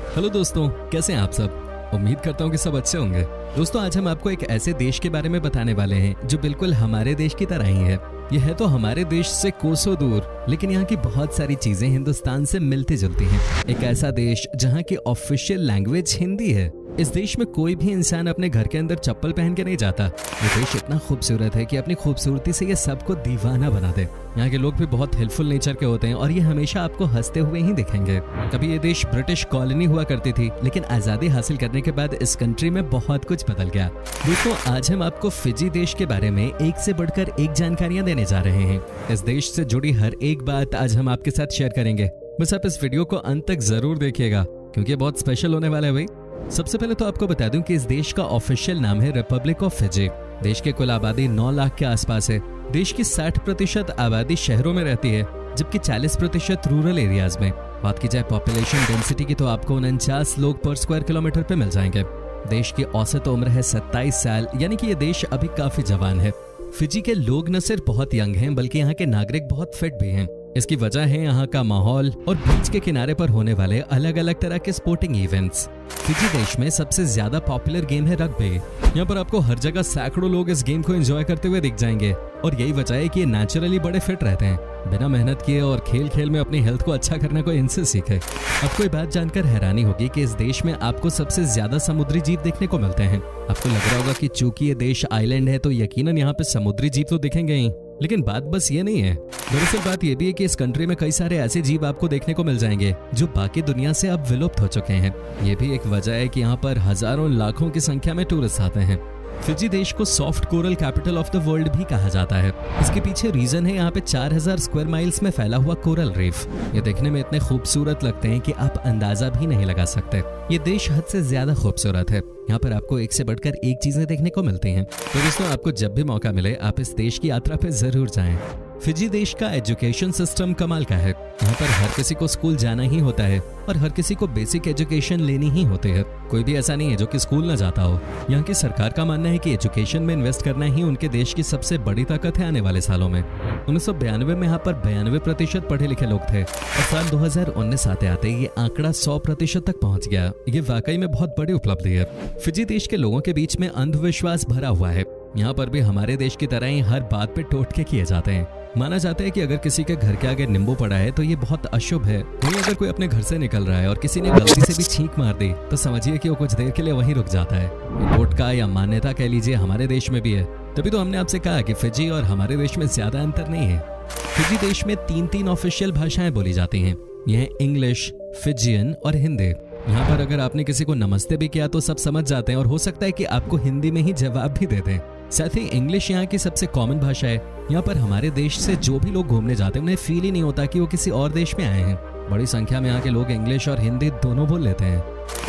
Hello दोस्तों, कैसे हैं आप सब। उम्मीद करता हूँ कि सब अच्छे होंगे। दोस्तों, आज हम आपको एक ऐसे देश के बारे में बताने वाले हैं जो बिल्कुल हमारे देश की तरह ही है। यह है तो हमारे देश से कोसों दूर, लेकिन यहाँ की बहुत सारी चीजें हिंदुस्तान से मिलती जुलती हैं। एक ऐसा देश जहाँ की ऑफिशियल लैंग्वेज हिंदी है। इस देश में कोई भी इंसान अपने घर के अंदर चप्पल पहन के नहीं जाता। ये देश इतना खूबसूरत है कि अपनी खूबसूरती से ये सबको दीवाना बना दे। यहाँ के लोग भी बहुत हेल्पफुल नेचर के होते हैं और ये हमेशा आपको हंसते हुए ही दिखेंगे। कभी ये देश ब्रिटिश कॉलोनी हुआ करती थी, लेकिन आजादी हासिल करने के बाद इस कंट्री में बहुत कुछ बदल गया। दोस्तों, आज हम आपको फिजी देश के बारे में एक से बढ़कर एक जानकारियां देने जा रहे हैं। इस देश से जुड़ी हर एक बात आज हम आपके साथ शेयर करेंगे। बस आप इस वीडियो को अंत तक जरूर देखिएगा, क्योंकि बहुत स्पेशल होने वाला है भाई। सबसे पहले तो आपको बता दूं कि इस देश का ऑफिशियल नाम है रिपब्लिक ऑफ फिजी। देश की कुल आबादी 9 लाख के आसपास है। देश की 60% आबादी शहरों में रहती है, जबकि 40% रूरल एरियाज में। बात की जाए पॉपुलेशन डेंसिटी की तो आपको 49 लोग पर स्क्वायर किलोमीटर पे मिल जाएंगे। देश की औसत उम्र है 27 साल, यानी कि ये देश अभी काफी जवान है। फिजी के लोग न सिर्फ बहुत यंग हैं, बल्कि यहाँ के नागरिक बहुत फिट भी हैं। इसकी वजह है यहाँ का माहौल और बीच के किनारे पर होने वाले अलग अलग तरह के स्पोर्टिंग इवेंट्स। फिजी देश में सबसे ज्यादा पॉपुलर गेम है रग्बी। यहाँ पर आपको हर जगह सैकड़ों लोग इस गेम को एंजॉय करते हुए दिख जाएंगे और यही वजह है कि ये नेचुरली बड़े फिट रहते हैं, बिना मेहनत किए, और खेल खेल में अपनी हेल्थ को अच्छा करना कोई इनसे सीखे। आपको ये बात जानकर हैरानी होगी कि इस देश में आपको सबसे ज्यादा समुद्री जीव देखने को मिलते हैं। आपको लग रहा होगा कि चूंकि ये देश आइलैंड है तो यकीनन यहाँ पे समुद्री जीव तो दिखेंगे ही, लेकिन बात बस ये नहीं है। दरअसल बात ये भी है कि इस कंट्री में कई सारे ऐसे जीव आपको देखने को मिल जाएंगे जो बाकी दुनिया से अब विलुप्त हो चुके हैं। ये भी एक वजह है कि यहाँ पर हजारों लाखों की संख्या में टूरिस्ट आते हैं। फिजी देश को soft coral capital of the world भी कहा जाता है। इसके पीछे रीजन है यहाँ पे 4000 स्क्वायर माइल्स में फैला हुआ कोरल रीफ। ये देखने में इतने खूबसूरत लगते हैं कि आप अंदाजा भी नहीं लगा सकते। ये देश हद से ज्यादा खूबसूरत है। यहाँ पर आपको एक से बढ़कर एक चीजें देखने को मिलती हैं। तो दोस्तों, आपको जब भी मौका मिले आप इस देश की यात्रा पे जरूर जाएं। फिजी देश का एजुकेशन सिस्टम कमाल का है। यहाँ पर हर किसी को स्कूल जाना ही होता है और हर किसी को बेसिक एजुकेशन लेनी ही होती है। कोई भी ऐसा नहीं है जो कि स्कूल न जाता हो। यहाँ की सरकार का मानना है कि एजुकेशन में इन्वेस्ट करना ही उनके देश की सबसे बड़ी ताकत है आने वाले सालों में। 1992 में यहाँ पर 92% पढ़े लिखे लोग थे और साल 2019 आते आते ये आंकड़ा 100% तक पहुँच गया। ये वाकई में बहुत बड़ी उपलब्धि है। फिजी देश के लोगों के बीच में अंधविश्वास भरा हुआ है। यहाँ पर भी हमारे देश की तरह ही हर बात पे टोटके किए जाते हैं। माना जाता है कि अगर किसी के घर के आगे नींबू पड़ा है तो ये बहुत अशुभ है। वहीं अगर कोई अपने घर से निकल रहा है और किसी ने गलती से भी छींक मार दी तो समझिए कि वो कुछ देर के लिए वहीं रुक जाता है। ये टोटका या मान्यता कह लीजिए हमारे देश में भी है। तभी तो हमने आपसे कहा कि फिजी और हमारे देश में ज्यादा अंतर नहीं है। फिजी देश में 3 ऑफिशियल भाषाएं बोली जाती हैं। यह इंग्लिश, फिजियन और हिंदी। यहाँ पर अगर आपने किसी को नमस्ते भी किया तो सब समझ जाते हैं और हो सकता है कि आपको हिंदी में ही जवाब भी दे दें। साथ ही इंग्लिश यहाँ की सबसे कॉमन भाषा है। यहाँ पर हमारे देश से जो भी लोग घूमने जाते हैं उन्हें फील ही नहीं होता कि वो किसी और देश में आए हैं। बड़ी संख्या में यहाँ के लोग इंग्लिश और हिंदी दोनों बोल लेते हैं।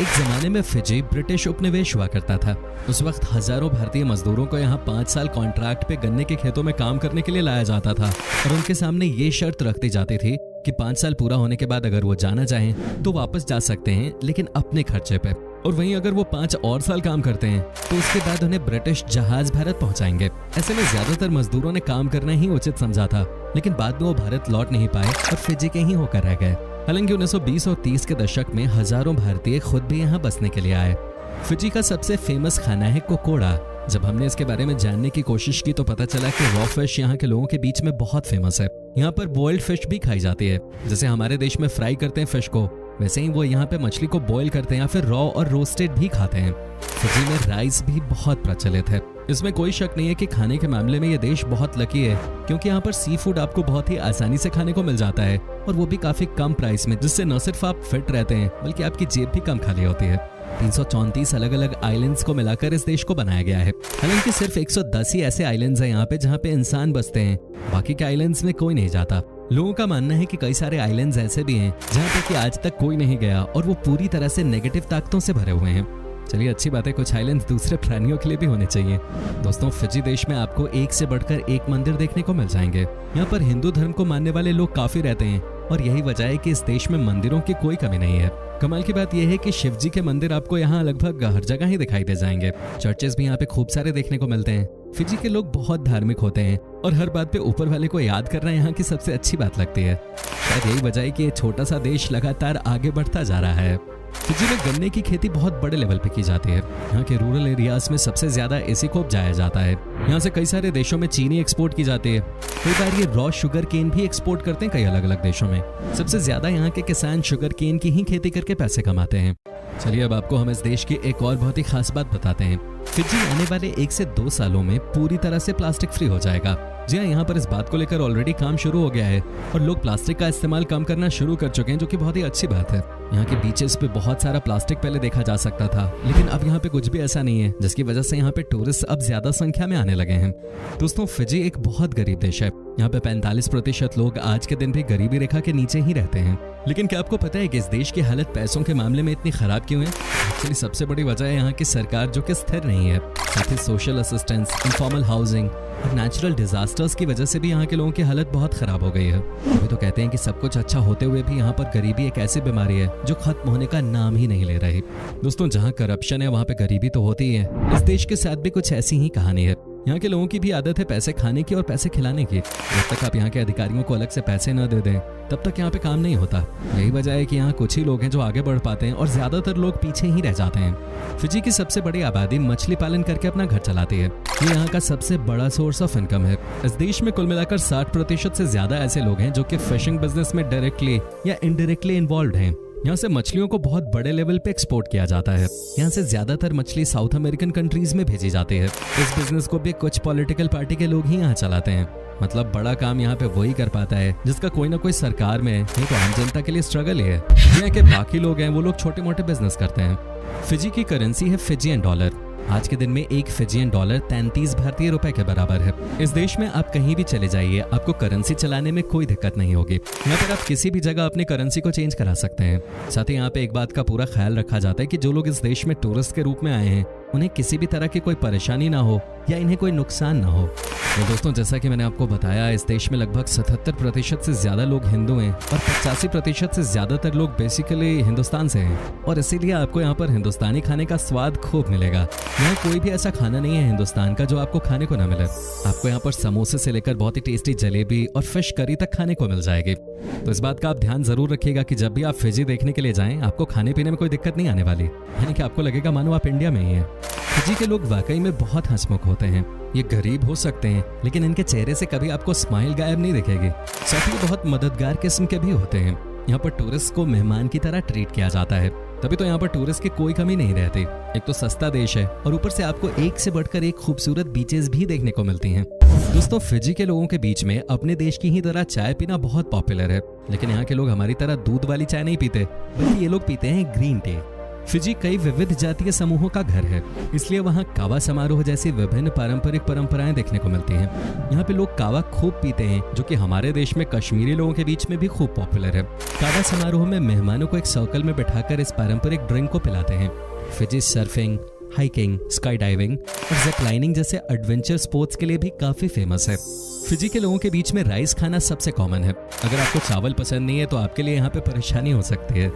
एक जमाने में फिजी ब्रिटिश उपनिवेश हुआ करता था। उस वक्त हजारों भारतीय मजदूरों को यहाँ 5 साल कॉन्ट्रैक्ट पे गन्ने के खेतों में काम करने के लिए लाया जाता था और उनके सामने ये शर्त रखती जाती थी कि 5 साल पूरा होने के बाद अगर वो जाना चाहें तो वापस जा सकते हैं, लेकिन अपने खर्चे पे। और वहीं अगर वो 5 और साल काम करते हैं तो उसके बाद उन्हें ब्रिटिश जहाज भारत पहुंचाएंगे। ऐसे में ज्यादातर मजदूरों ने काम करना ही उचित समझा था, लेकिन बाद में वो भारत लौट नहीं पाए और फिजी के ही होकर रह गए। हालांकि 1920 और 30 के दशक में हजारों भारतीय खुद भी यहाँ बसने के लिए आए। फिजी का सबसे फेमस खाना है कोकोड़ा। जब हमने इसके बारे में जानने की कोशिश की तो पता चला कि रॉ फिश यहाँ के लोगों के बीच में बहुत फेमस है। यहाँ पर बॉइल्ड फिश भी खाई जाती है। जैसे हमारे देश में फ्राई करते हैं फिश को, वैसे ही वो यहाँ पे मछली को बॉईल करते हैं या फिर रॉ और रोस्टेड भी खाते हैं। फिजी में राइस भी बहुत प्रचलित है। इसमें कोई शक नहीं है कि खाने के मामले में ये देश बहुत लकी है, क्योंकि यहाँ पर सी फूड आपको बहुत ही आसानी से खाने को मिल जाता है और वो भी काफी कम प्राइस में, जिससे न सिर्फ आप फिट रहते हैं बल्कि आपकी जेब भी कम खाली होती है। 334 अलग अलग आइलैंड्स को मिलाकर इस देश को बनाया गया है। हालांकि सिर्फ 110 ही ऐसे आइलैंड्स हैं यहाँ पे जहाँ पे इंसान बसते हैं। बाकी के आइलैंड्स में कोई नहीं जाता। लोगों का मानना है कि कई सारे आइलैंड्स ऐसे भी हैं जहाँ पे कि आज तक कोई नहीं गया और वो पूरी तरह से नेगेटिव ताकतों से भरे हुए हैं। चलिए, अच्छी बात है, कुछ आइलैंड्स दूसरे प्राणियों के लिए भी होने चाहिए। दोस्तों, फिजी देश में आपको एक से बढ़कर एक मंदिर देखने को मिल जाएंगे। यहाँ पर हिंदू धर्म को मानने वाले लोग काफी रहते हैं और यही वजह है कि इस देश में मंदिरों की कोई कमी नहीं है। कमाल की बात यह है कि शिव जी के मंदिर आपको यहाँ लगभग हर जगह ही दिखाई दे जाएंगे। चर्चेस भी यहाँ पे खूब सारे देखने को मिलते हैं। फिजी के लोग बहुत धार्मिक होते हैं और हर बात पे ऊपर वाले को याद करना यहाँ की सबसे अच्छी बात लगती है। शायद यही वजह है कि ये छोटा सा देश लगातार आगे बढ़ता जा रहा है। फिजी में गन्ने की खेती बहुत बड़े लेवल पे की जाती है। यहाँ के रूरल एरियाज में सबसे ज्यादा इसी को उपजाया जाता है। यहाँ से कई सारे देशों में चीनी एक्सपोर्ट की जाती है। कई बार ये रॉ शुगर केन भी एक्सपोर्ट करते हैं कई अलग अलग देशों में। सबसे ज्यादा यहाँ के किसान शुगर केन की ही खेती करके पैसे कमाते हैं। चलिए अब आपको हम इस देश की एक और बहुत ही खास बात बताते हैं। फिजी आने वाले 1 से 2 सालों में पूरी तरह से प्लास्टिक फ्री हो जाएगा। जी हाँ, यहाँ पर इस बात को लेकर ऑलरेडी काम शुरू हो गया है और लोग प्लास्टिक का इस्तेमाल कम करना शुरू कर चुके हैं, जो कि बहुत ही अच्छी बात है। यहाँ के बीचेस पे बहुत सारा प्लास्टिक पहले देखा जा सकता था, लेकिन अब यहाँ पे कुछ भी ऐसा नहीं है, जिसकी वजह से यहाँ पे टूरिस्ट अब ज्यादा संख्या में आने लगे हैं। दोस्तों, फिजी एक बहुत गरीब देश है। यहाँ पे 45% लोग आज के दिन भी गरीबी रेखा के नीचे ही रहते हैं। लेकिन क्या आपको पता है कि इस देश की हालत पैसों के मामले में इतनी खराब क्यों है? एक्चुअली सबसे बड़ी वजह है यहाँ की सरकार, जो कि स्थिर नहीं है। साथ ही सोशल असिस्टेंस, इनफॉर्मल हाउसिंग और नेचुरल डिजास्टर्स की वजह से भी यहाँ के लोगों की हालत बहुत खराब हो गई है। अभी तो कहते हैं कि सब कुछ अच्छा होते हुए भी यहाँ पर गरीबी एक ऐसी बीमारी है जो खत्म होने का नाम ही नहीं ले रही। दोस्तों, जहाँ करप्शन है वहाँ पे गरीबी तो होती ही है। इस देश के साथ भी कुछ ऐसी ही कहानी है। यहाँ के लोगों की भी आदत है पैसे खाने की और पैसे खिलाने की। जब तक आप यहाँ के अधिकारियों को अलग से पैसे न दे दें, तब तक यहाँ पे काम नहीं होता। यही वजह है कि यहाँ कुछ ही लोग हैं जो आगे बढ़ पाते हैं और ज्यादातर लोग पीछे ही रह जाते हैं। फिजी की सबसे बड़ी आबादी मछली पालन करके अपना घर चलाती है। ये यहाँ का सबसे बड़ा सोर्स ऑफ इनकम है। इस देश में कुल मिलाकर 60% से ज्यादा ऐसे लोग हैं जो कि फिशिंग बिजनेस में डायरेक्टली या इनडायरेक्टली इन्वॉल्व हैं। यहाँ से मछलियों को बहुत बड़े लेवल पे एक्सपोर्ट किया जाता है। यहाँ से ज्यादातर मछली साउथ अमेरिकन कंट्रीज में भेजी जाती है। इस बिजनेस को भी कुछ पॉलिटिकल पार्टी के लोग ही यहाँ चलाते हैं। मतलब बड़ा काम यहाँ पे वही कर पाता है जिसका कोई ना कोई सरकार में है, नहीं तो आम जनता के लिए स्ट्रगल ही है। यहाँ के बाकी लोग हैं वो लोग छोटे मोटे बिजनेस करते हैं। फिजी की करेंसी है फिजियन डॉलर। आज के दिन में एक फिजियन डॉलर 33 भारतीय रुपए के बराबर है। इस देश में आप कहीं भी चले जाइए, आपको करेंसी चलाने में कोई दिक्कत नहीं होगी। यहाँ पर आप किसी भी जगह अपनी करेंसी को चेंज करा सकते हैं। साथ ही यहाँ पे एक बात का पूरा ख्याल रखा जाता है कि जो लोग इस देश में टूरिस्ट के रूप में आए हैं, उन्हें किसी भी तरह की कोई परेशानी ना हो या इन्हें कोई नुकसान ना हो। तो दोस्तों, जैसा कि मैंने आपको बताया, इस देश में लगभग 77% से ज्यादा लोग हिंदू हैं और 85% से ज्यादातर लोग बेसिकली हिंदुस्तान से हैं और इसीलिए आपको यहाँ पर हिंदुस्तानी खाने का स्वाद खूब मिलेगा। यहाँ कोई भी ऐसा खाना नहीं है हिंदुस्तान का जो आपको खाने को ना मिले। आपको यहाँ पर समोसे से लेकर बहुत ही टेस्टी जलेबी और फिश करी तक खाने को मिल जाएगी। तो इस बात का आप ध्यान जरूर रखिएगा कि जब भी आप फिजी देखने के लिए जाएं, आपको खाने पीने में कोई दिक्कत नहीं आने वाली, यानी कि आपको लगेगा मानो आप इंडिया में ही हैं। फिजी के लोग वाकई में बहुत हंसमुख होते हैं। ये गरीब हो सकते हैं, लेकिन इनके चेहरे से कभी आपको स्माइल गायब नहीं दिखेगी। साथ ही बहुत मददगार किस्म के भी होते हैं। यहाँ पर टूरिस्ट को मेहमान की तरह ट्रीट किया जाता है, तभी तो यहाँ पर टूरिस्ट की कोई कमी नहीं रहती। एक तो सस्ता देश है और ऊपर से आपको एक से बढ़कर एक खूबसूरत बीचेस भी देखने को मिलती हैं। दोस्तों, फिजी के लोगों के बीच में अपने देश की ही तरह चाय पीना बहुत पॉपुलर है, लेकिन यहाँ के लोग हमारी तरह दूध वाली चाय नहीं पीते, बल्कि ये लोग पीते हैं ग्रीन टी। फिजी कई विविध जातीय समूहों का घर है, इसलिए वहाँ कावा समारोह जैसी विभिन्न पारंपरिक परंपराएं देखने को मिलती हैं। यहाँ पे लोग कावा खूब पीते हैं, जो कि हमारे देश में कश्मीरी लोगों के बीच में भी खूब पॉपुलर है। कावा समारोह में मेहमानों को एक सर्कल में बैठाकर इस पारंपरिक ड्रिंक को पिलाते हैं। Fiji surfing, hiking, sky diving और ज़िप लाइनिंग जैसे एडवेंचर स्पोर्ट्स के लिए भी काफी फेमस है। फिजी के लोगों के बीच में राइस खाना सबसे कॉमन है। अगर आपको चावल पसंद नहीं है तो आपके लिए यहाँ पे परेशानी हो सकती है।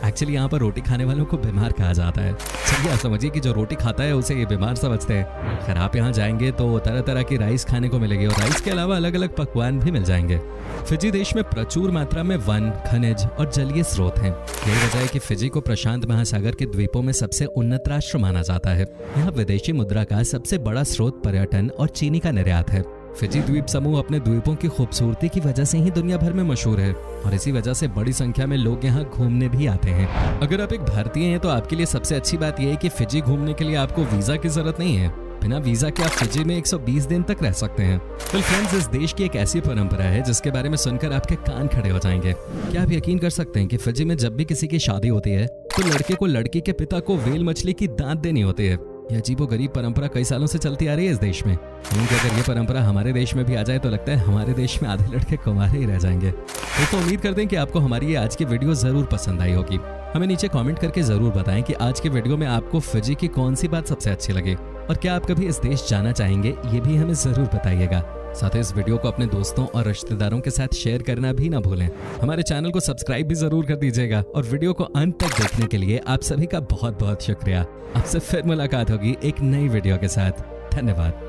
एक्चुअली यहाँ पर रोटी खाने वालों को बीमार कहा जाता है। चलिए आप समझिए कि जो रोटी खाता है उसे ये बीमार समझते हैं। खैर, आप यहाँ जाएंगे तो तरह तरह की राइस खाने को मिलेगी और राइस के अलावा अलग अलग पकवान भी मिल जाएंगे। फिजी देश में प्रचुर मात्रा में वन, खनिज और जलीय स्रोत हैं। यही वजह है कि फिजी को प्रशांत महासागर के द्वीपों में सबसे उन्नत राष्ट्र माना जाता है। यहाँ विदेशी मुद्रा का सबसे बड़ा स्रोत पर्यटन और चीनी का निर्यात है। फिजी द्वीप समूह अपने द्वीपों की खूबसूरती की वजह से ही दुनिया भर में मशहूर है और इसी वजह से बड़ी संख्या में लोग यहाँ घूमने भी आते हैं। अगर आप एक भारतीय हैं तो आपके लिए सबसे अच्छी बात यह है कि फिजी घूमने के लिए आपको वीजा की जरूरत नहीं है। बिना वीजा के आप फिजी में 120 दिन तक रह सकते हैं। तो फ्रेंड्स, इस देश की एक ऐसी परंपरा है जिसके बारे में सुनकर आपके कान खड़े हो जाएंगे। क्या आप यकीन कर सकते हैं कि फिजी में जब भी किसी की शादी होती है तो लड़के को लड़की के पिता को व्हेल मछली की दांत देनी होती है। यह अजीबोगरीब परंपरा कई सालों से चलती आ रही है इस देश में। क्योंकि अगर ये परंपरा हमारे देश में भी आ जाए तो लगता है हमारे देश में आधे लड़के कुंवारे ही रह जाएंगे। तो उम्मीद करते हैं कि आपको हमारी ये आज की वीडियो जरूर पसंद आई होगी। हमें नीचे कमेंट करके जरूर बताएं कि आज के वीडियो में आपको फिजी की कौन सी बात सबसे अच्छी लगी और क्या आप कभी इस देश जाना चाहेंगे, ये भी हमें जरूर बताइएगा। साथ ही इस वीडियो को अपने दोस्तों और रिश्तेदारों के साथ शेयर करना भी ना भूलें। हमारे चैनल को सब्सक्राइब भी जरूर कर दीजिएगा और वीडियो को अंत तक देखने के लिए आप सभी का बहुत बहुत शुक्रिया। आपसे फिर मुलाकात होगी एक नई वीडियो के साथ। धन्यवाद।